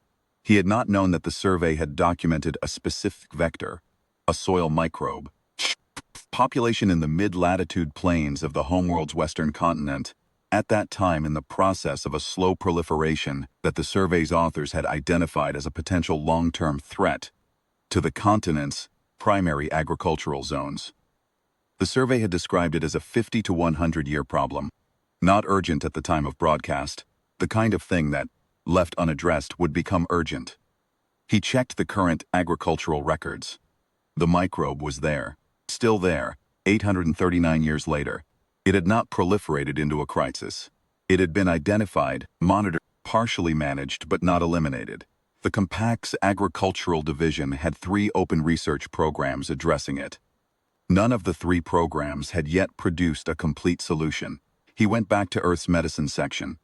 He had not known that the survey had documented a specific vector, a soil microbe. Population in the mid-latitude plains of the homeworld's western continent, at that time in the process of a slow proliferation that the survey's authors had identified as a potential long-term threat to the continent's primary agricultural zones. The survey had described it as a 50 to 100-year problem, not urgent at the time of broadcast, the kind of thing that, left unaddressed, would become urgent. He checked the current agricultural records. The microbe was there, still there, 839 years later. It had not proliferated into a crisis. It had been identified, monitored, partially managed, but not eliminated. The Compact's agricultural division had 3 open research programs addressing it. None of the 3 programs had yet produced a complete solution. He went back to Earth's medicine section.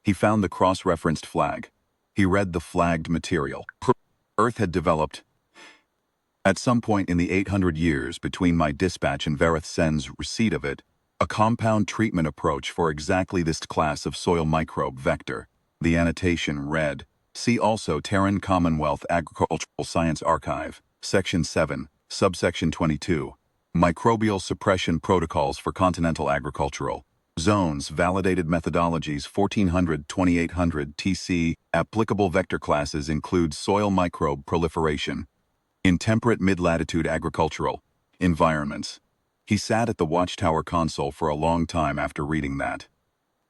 He found the cross-referenced flag. He read the flagged material. Earth had developed, at some point in the 800 years between my dispatch and Vareth Sen's receipt of it, a compound treatment approach for exactly this class of soil microbe vector. The annotation read, "See also Terran Commonwealth Agricultural Science Archive, Section 7, Subsection 22, Microbial Suppression Protocols for Continental Agricultural Zones, Validated Methodologies 1400-2800 TC. Applicable vector classes include soil microbe proliferation in temperate mid-latitude agricultural environments." He sat at the watchtower console for a long time after reading that.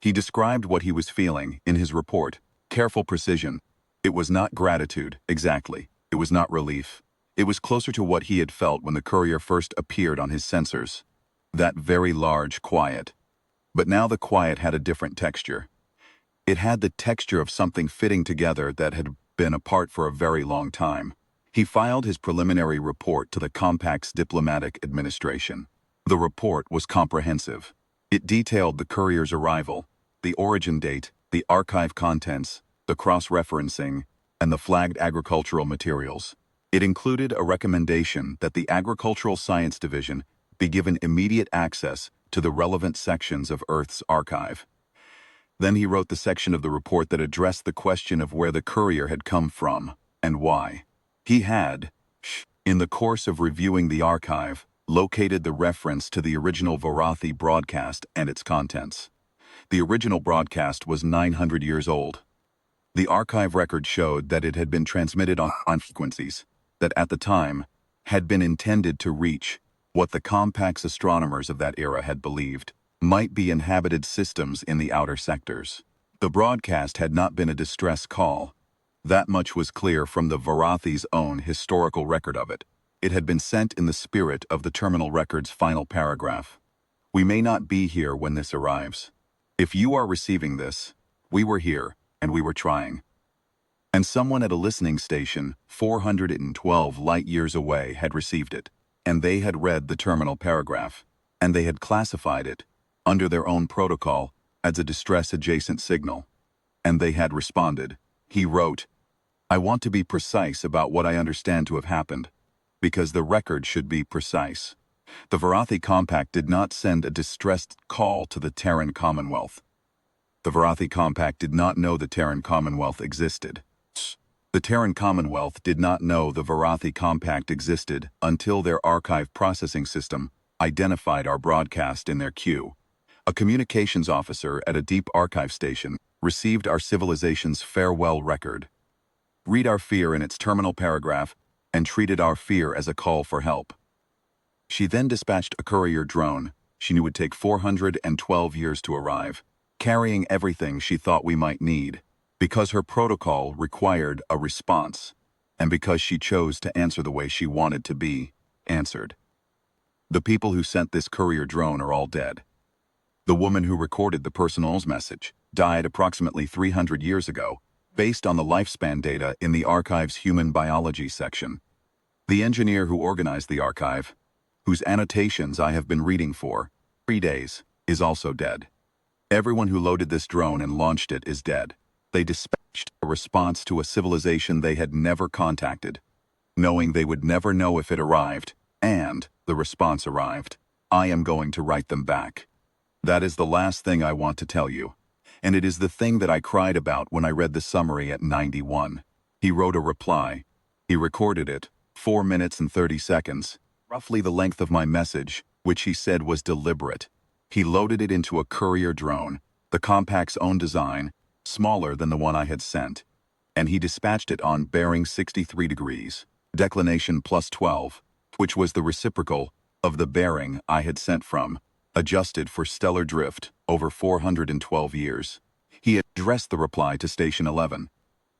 He described what he was feeling in his report. Careful precision. It was not gratitude, exactly. It was not relief. It was closer to what he had felt when the courier first appeared on his sensors. That very large quiet. But now the quiet had a different texture. It had the texture of something fitting together that had been apart for a very long time. He filed his preliminary report to the Compact's diplomatic administration. The report was comprehensive. It detailed the courier's arrival, the origin date, the archive contents, the cross-referencing, and the flagged agricultural materials. It included a recommendation that the Agricultural Science Division be given immediate access to the relevant sections of Earth's archive. Then he wrote the section of the report that addressed the question of where the courier had come from and why. He had, in the course of reviewing the archive, located the reference to the original Varothi broadcast and its contents. The original broadcast was 900 years old. The archive record showed that it had been transmitted on frequencies that at the time had been intended to reach what the Compax astronomers of that era had believed might be inhabited systems in the outer sectors. The broadcast had not been a distress call. That much was clear from the Varathi's own historical record of it. It had been sent in the spirit of the terminal record's final paragraph. We may not be here when this arrives. If you are receiving this, we were here, and we were trying. And someone at a listening station 412 light years away had received it, and they had read the terminal paragraph, and they had classified it, under their own protocol, as a distress-adjacent signal. And they had responded. He wrote, "I want to be precise about what I understand to have happened, because the record should be precise. The Varothi Compact did not send a distressed call to the Terran Commonwealth. The Varothi Compact did not know the Terran Commonwealth existed. The Terran Commonwealth did not know the Varothi Compact existed until their archive processing system identified our broadcast in their queue. A communications officer at a deep archive station received our civilization's farewell record, read our fear in its terminal paragraph, and treated our fear as a call for help. She then dispatched a courier drone she knew would take 412 years to arrive, carrying everything she thought we might need, because her protocol required a response, and because she chose to answer the way she wanted to be answered. The people who sent this courier drone are all dead. The woman who recorded the personal's message died approximately 300 years ago, based on the lifespan data in the archive's human biology section. The engineer who organized the archive, whose annotations I have been reading for 3 days, is also dead. Everyone who loaded this drone and launched it is dead. They dispatched a response to a civilization they had never contacted, knowing they would never know if it arrived, and the response arrived. I am going to write them back. That is the last thing I want to tell you, and it is the thing that I cried about when I read the summary at 91. He wrote a reply. He recorded it, 4 minutes and 30 seconds, roughly the length of my message, which he said was deliberate. He loaded it into a courier drone, the Compact's own design, smaller than the one I had sent, and he dispatched it on bearing 63 degrees, declination +12, which was the reciprocal of the bearing I had sent from, adjusted for stellar drift over 412 years. He addressed the reply to Station 11.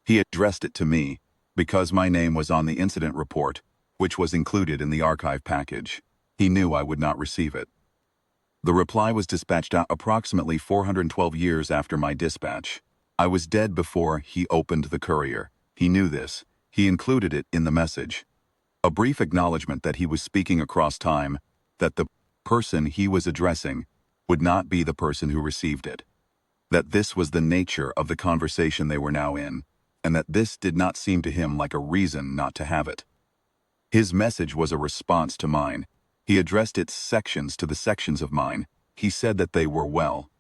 He addressed it to me because my name was on the incident report, which was included in the archive package. He knew I would not receive it. The reply was dispatched out approximately 412 years after my dispatch. I was dead before he opened the courier. He knew this. He included it in the message. A brief acknowledgement that he was speaking across time, that the person he was addressing would not be the person who received it, that this was the nature of the conversation they were now in, and that this did not seem to him like a reason not to have it. His message was a response to mine. He addressed its sections to the sections of mine. He said that they were well.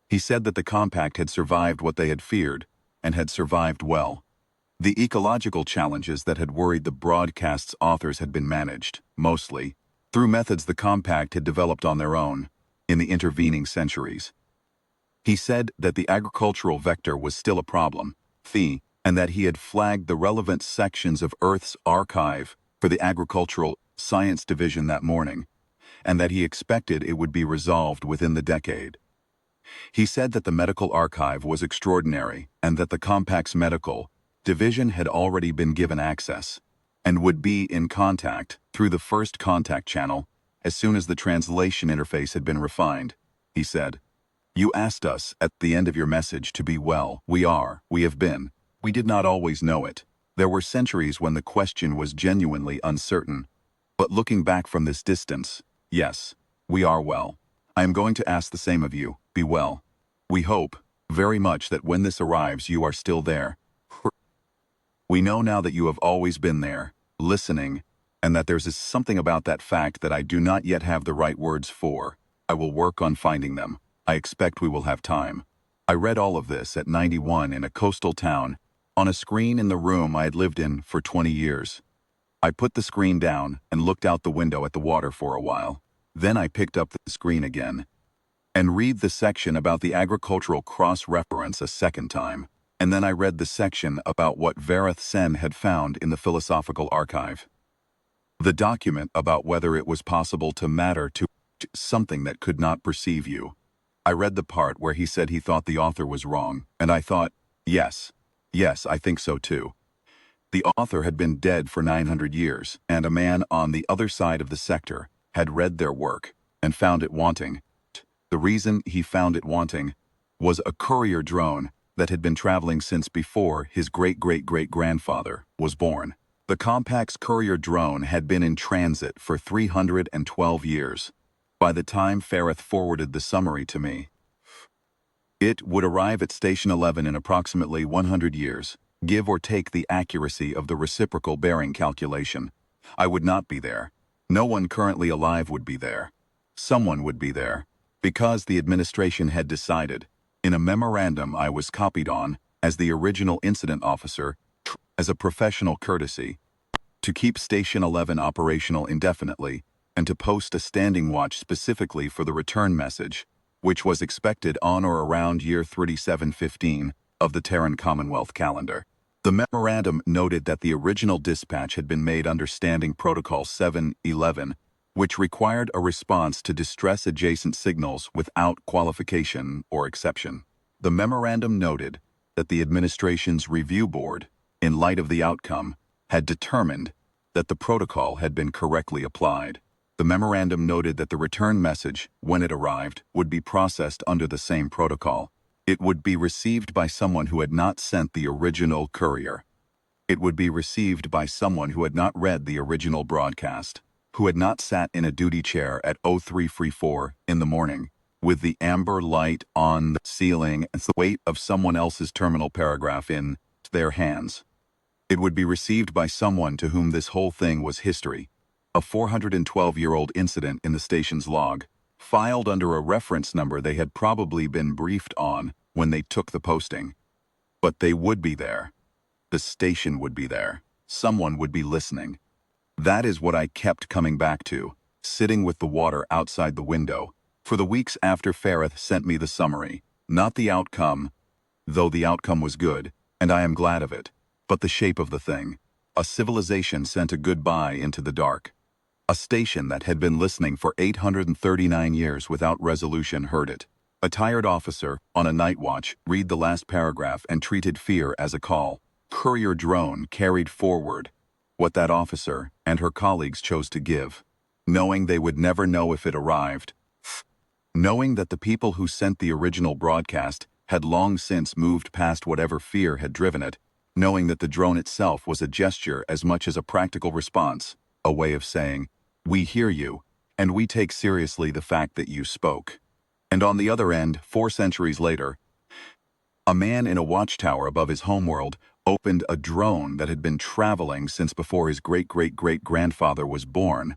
He said that the Compact had survived what they had feared, and had survived well. The ecological challenges that had worried the broadcast's authors had been managed, mostly, through methods the Compact had developed on their own, in the intervening centuries. He said that the agricultural vector was still a problem, and that he had flagged the relevant sections of Earth's archive for the Agricultural Science Division that morning, and that he expected it would be resolved within the decade. He said that the medical archive was extraordinary and that the Compact's medical division had already been given access and would be in contact through the first contact channel as soon as the translation interface had been refined. He said, "You asked us at the end of your message to be well. We are. We have been. We did not always know it. There were centuries when the question was genuinely uncertain. But looking back from this distance, yes, we are well. I am going to ask the same of you. Be well. We hope very much that when this arrives you are still there. We know now that you have always been there, listening, and that there's something about that fact that I do not yet have the right words for. I will work on finding them. I expect we will have time." I read all of this at 91 in a coastal town, on a screen in the room I had lived in for 20 years. I put the screen down and looked out the window at the water for a while. Then I picked up the screen again and read the section about the agricultural cross-reference a second time. And then I read the section about what Vareth Sen had found in the philosophical archive. The document about whether it was possible to matter to something that could not perceive you. I read the part where he said he thought the author was wrong, and I thought, yes, I think so too. The author had been dead for 900 years, and a man on the other side of the sector had read their work and found it wanting. The reason he found it wanting was a courier drone that had been traveling since before his great-great-great-grandfather was born. The Compact's courier drone had been in transit for 312 years. By the time Fareth forwarded the summary to me, it would arrive at Station 11 in approximately 100 years, give or take the accuracy of the reciprocal bearing calculation. I would not be there. No one currently alive would be there. Someone would be there, because the administration had decided, in a memorandum I was copied on as the original incident officer, as a professional courtesy, to keep Station 11 operational indefinitely and to post a standing watch specifically for the return message, which was expected on or around year 3715 of the Terran Commonwealth calendar. The memorandum noted that the original dispatch had been made under Standing Protocol 711, which required a response to distress-adjacent signals without qualification or exception. The memorandum noted that the administration's review board, in light of the outcome, had determined that the protocol had been correctly applied. The memorandum noted that the return message, when it arrived, would be processed under the same protocol. It would be received by someone who had not sent the original courier. It would be received by someone who had not read the original broadcast, who had not sat in a duty chair at 0334 in the morning, with the amber light on the ceiling and the weight of someone else's terminal paragraph in their hands. It would be received by someone to whom this whole thing was history, a 412-year-old incident in the station's log, filed under a reference number they had probably been briefed on when they took the posting. But they would be there. The station would be there. Someone would be listening. That is what I kept coming back to, sitting with the water outside the window, for the weeks after Fareth sent me the summary. Not the outcome, though the outcome was good, and I am glad of it, but the shape of the thing. A civilization sent a goodbye into the dark. A station that had been listening for 839 years without resolution heard it. A tired officer, on a night watch, read the last paragraph and treated fear as a call. Courier drone carried forward what that officer and her colleagues chose to give, knowing they would never know if it arrived. Knowing that the people who sent the original broadcast had long since moved past whatever fear had driven it, knowing that the drone itself was a gesture as much as a practical response, a way of saying, "We hear you, and we take seriously the fact that you spoke." And on the other end, 4 centuries later, a man in a watchtower above his homeworld opened a drone that had been traveling since before his great-great-great-grandfather was born.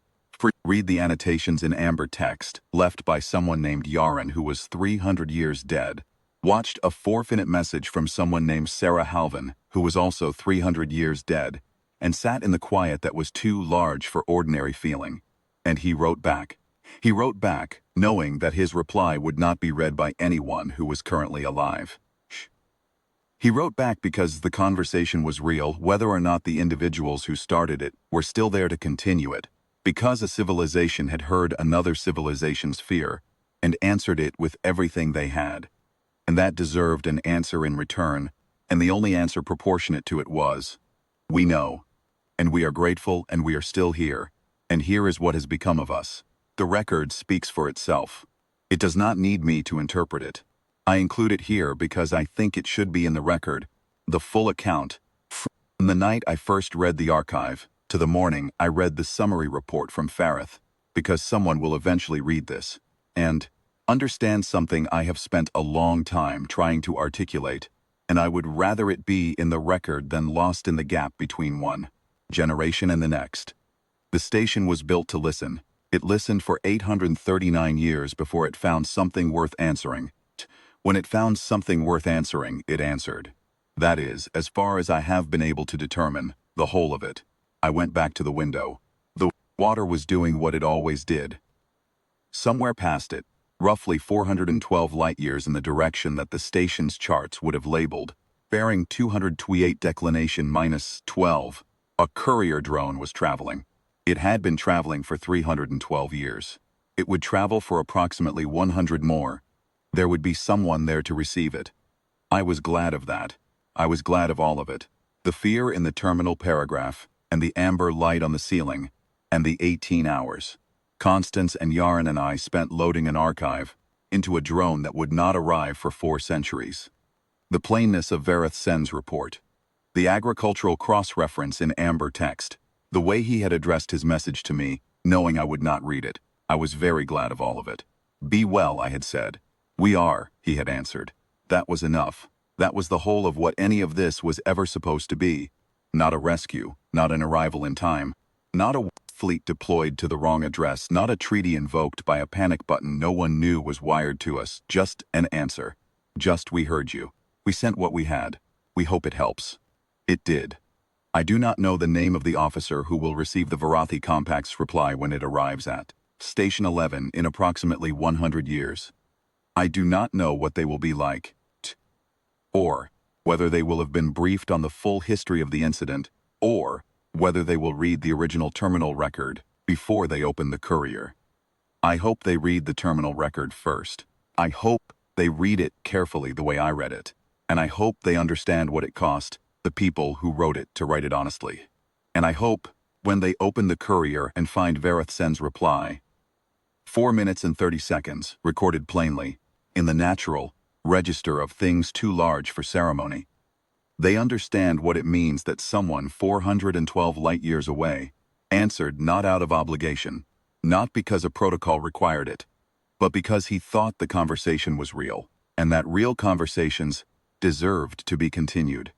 Read the annotations in amber text, left by someone named Yaren who was 300 years dead. Watched a 4-minute message from someone named Sarah Halvin, who was also 300 years dead, and sat in the quiet that was too large for ordinary feeling. And he wrote back. He wrote back, knowing that his reply would not be read by anyone who was currently alive. He wrote back because the conversation was real, whether or not the individuals who started it were still there to continue it, because a civilization had heard another civilization's fear and answered it with everything they had. And that deserved an answer in return, and the only answer proportionate to it was, "We know, and we are grateful, and we are still here, and here is what has become of us." The record speaks for itself. It does not need me to interpret it. I include it here because I think it should be in the record, the full account. From the night I first read the archive to the morning I read the summary report from Fareth, because someone will eventually read this and understand something I have spent a long time trying to articulate, and I would rather it be in the record than lost in the gap between one generation and the next. The station was built to listen. It listened for 839 years before it found something worth answering. When it found something worth answering, it answered. That is, as far as I have been able to determine, the whole of it. I went back to the window. The water was doing what it always did. Somewhere past it, roughly 412 light-years in the direction that the station's charts would have labeled, bearing 228 declination -12, a courier drone was traveling. It had been traveling for 312 years. It would travel for approximately 100 more. There would be someone there to receive it. I was glad of that. I was glad of all of it. The fear in the terminal paragraph, and the amber light on the ceiling, and the 18 hours. Constance and Yaren and I spent loading an archive into a drone that would not arrive for 4 centuries. The plainness of Verith Sen's report. The agricultural cross-reference in amber text. The way he had addressed his message to me, knowing I would not read it. I was very glad of all of it. "Be well," I had said. "We are," he had answered. That was enough. That was the whole of what any of this was ever supposed to be. Not a rescue, not an arrival in time, not a fleet deployed to the wrong address, not a treaty invoked by a panic button no one knew was wired to us, just an answer. Just, "We heard you. We sent what we had. We hope it helps." It did. I do not know the name of the officer who will receive the Varathi Compact's reply when it arrives at Station 11 in approximately 100 years. I do not know what they will be like, or whether they will have been briefed on the full history of the incident, or whether they will read the original terminal record before they open the courier. I hope they read the terminal record first. I hope they read it carefully the way I read it, and I hope they understand what it cost the people who wrote it to write it honestly. And I hope, when they open the courier and find Verith Sen's reply, 4 minutes and 30 seconds, recorded plainly, in the natural register of things too large for ceremony, they understand what it means that someone 412 light-years away answered not out of obligation, not because a protocol required it, but because he thought the conversation was real, and that real conversations deserved to be continued.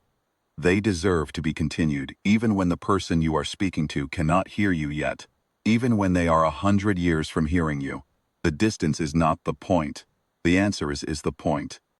They deserve to be continued even when the person you are speaking to cannot hear you yet, even when they are 100 years from hearing you. The distance is not the point. The answer is the point.